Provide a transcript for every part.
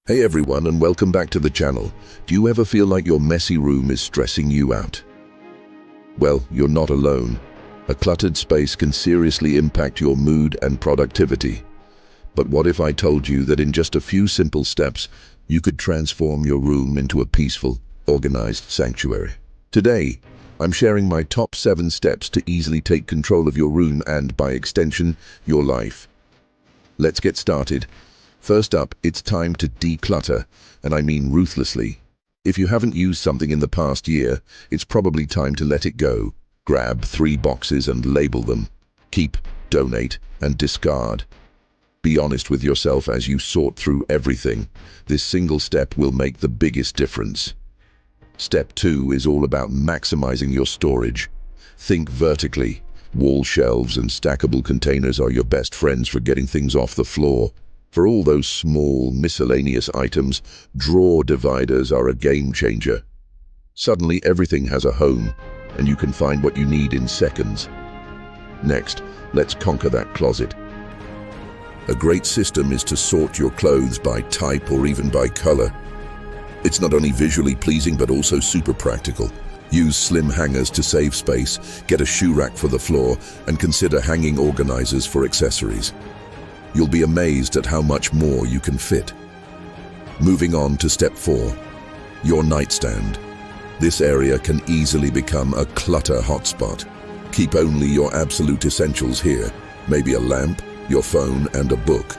Hey everyone, and welcome back to the channel. Do you ever feel like your messy room is stressing you out? Well, you're not alone. A cluttered space can seriously impact your mood and productivity. But what if I told you that in just a few simple steps, you could transform your room into a peaceful, organized sanctuary? Today, I'm sharing my top 7 steps to easily take control of your room and, by extension, your life. Let's get started. First up, it's time to declutter, and I mean ruthlessly. If you haven't used something in the past year, it's probably time to let it go. Grab 3 boxes and label them. Keep, donate, and discard. Be honest with yourself as you sort through everything. This single step will make the biggest difference. Step 2 is all about maximizing your storage. Think vertically. Wall shelves and stackable containers are your best friends for getting things off the floor. For all those small, miscellaneous items, drawer dividers are a game changer. Suddenly, everything has a home, and you can find what you need in seconds. Next, let's conquer that closet. A great system is to sort your clothes by type or even by color. It's not only visually pleasing, but also super practical. Use slim hangers to save space, get a shoe rack for the floor, and consider hanging organizers for accessories. You'll be amazed at how much more you can fit. Moving on to step 4, your nightstand. This area can easily become a clutter hotspot. Keep only your absolute essentials here, maybe a lamp, your phone, and a book.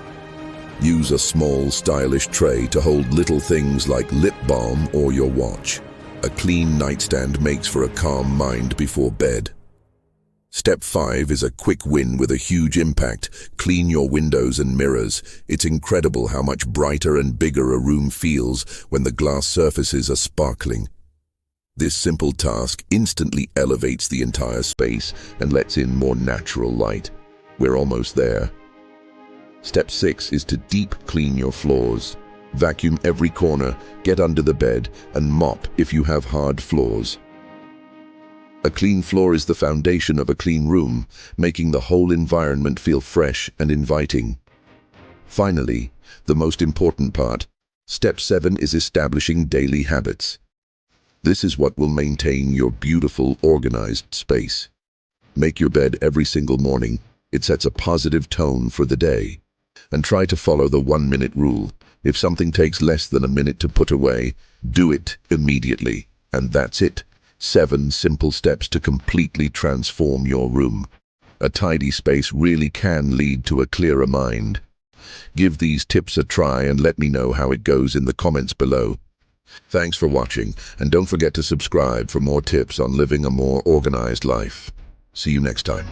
Use a small, stylish tray to hold little things like lip balm or your watch. A clean nightstand makes for a calm mind before bed. Step 5 is a quick win with a huge impact. Clean your windows and mirrors. It's incredible how much brighter and bigger a room feels when the glass surfaces are sparkling. This simple task instantly elevates the entire space and lets in more natural light. We're almost there. Step 6 is to deep clean your floors. Vacuum every corner, get under the bed, and mop if you have hard floors. A clean floor is the foundation of a clean room, making the whole environment feel fresh and inviting. Finally, the most important part, step 7 is establishing daily habits. This is what will maintain your beautiful, organized space. Make your bed every single morning. It sets a positive tone for the day. And try to follow the 1-minute rule. If something takes less than a minute to put away, do it immediately. And that's it. 7 simple steps to completely transform your room. A tidy space really can lead to a clearer mind. Give these tips a try and let me know how it goes in the comments below. Thanks for watching, and don't forget to subscribe for more tips on living a more organized life. See you next time.